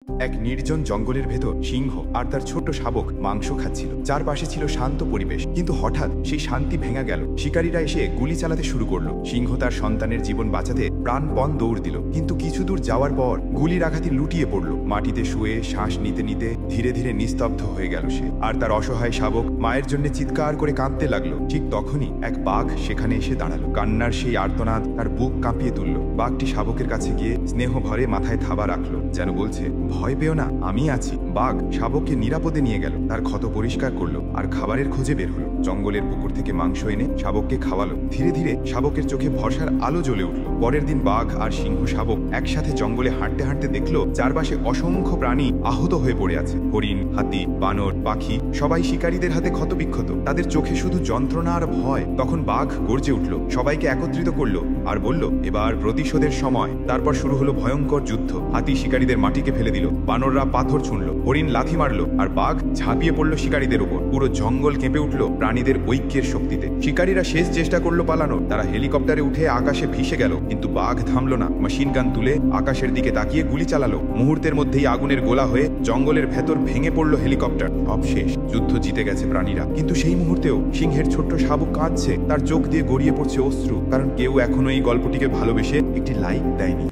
এক নির্জন জঙ্গলের ভেতর সিংহ আর তার ছোট্ট শাবক মাংস খাচ্ছিল। চারপাশে ছিল শান্ত পরিবেশ, কিন্তু হঠাৎ সেই শান্তি ভেঙে গেল। শিকারীরা এসে গুলি চালাতে শুরু করলো। সিংহ তার সন্তানের জীবন বাঁচাতে প্রাণপণ দৌড় দিল, কিন্তু কিছু দূর যাওয়ার পর গুলির আঘাতে লুটিয়ে পড়ল। মাটিতে শুয়ে শ্বাস নিতে নিতে ধীরে ধীরে নিস্তব্ধ হয়ে গেল সে। আর তার অসহায় শাবক মায়ের জন্য চিৎকার করে কাঁদতে লাগলো। ঠিক তখনই এক বাঘ সেখানে এসে দাঁড়ালো। কান্নার সেই আর্তনাদ তার বুক কাঁপিয়ে তুলল। বাঘটি শাবকের কাছে গিয়ে স্নেহ ভরে মাথায় থাবা রাখলো, যেন বলছে, ভয় পেও না, আমি আছি। বাঘ শাবককে নিরাপদে নিয়ে গেল, তার ক্ষত পরিষ্কার করলো আর খাবারের খোঁজে বের হলো। জঙ্গলের পুকুর থেকে মাংস এনে শাবককে খাওয়ালো। ধীরে ধীরে শাবকের চোখে ভরসার আলো জ্বলে উঠল। পরের দিন বাঘ আর সিংহ শাবক একসাথে জঙ্গলে হাঁটতে হাঁটতে দেখলো চারপাশে অসংখ্য প্রাণী আহত হয়ে পড়ে আছে। হরিণ, হাতি, বানর, পাখি সবাই শিকারীদের হাতে ক্ষতবিক্ষত। তাদের চোখে শুধু যন্ত্রণা আর ভয়। তখন বাঘ গর্জে উঠল, সবাইকে একত্রিত করলো আর বলল, এবার প্রতিশোধের সময়। তারপর শুরু হলো ভয়ঙ্কর যুদ্ধ। হাতি শিকারীদের মাটিকে ফেলে দিল, বানররা পাথর ছুঁড়ল, হরিণ লাথি মারলো আর বাঘ ঝাঁপিয়ে পড়লো শিকারীদের উপর। পুরো জঙ্গল কেঁপে উঠল প্রাণীদের ঐক্যের শক্তিতে। শিকারীরা শেষ চেষ্টা করলো পালানোর। তারা হেলিকপ্টারে উঠে আকাশে ভেসে গেল, কিন্তু বাঘ থামলো না। মেশিন গান তুলে আকাশের দিকে তাকিয়ে গুলি চালালো। মুহূর্তের মধ্যেই আগুনের গোলা হয়ে জঙ্গলের ভেতর ভেঙে পড়লো হেলিকপ্টার। সব শেষ, যুদ্ধ জিতে গেছে প্রাণীরা। কিন্তু সেই মুহূর্তেও সিংহের ছোট্ট শাবক কাঁদছে, তার চোখ দিয়ে গড়িয়ে পড়ছে অশ্রু, কারণ কেউ এখনো এই গল্পটিকে ভালোবেসে একটি লাইক দেয়নি।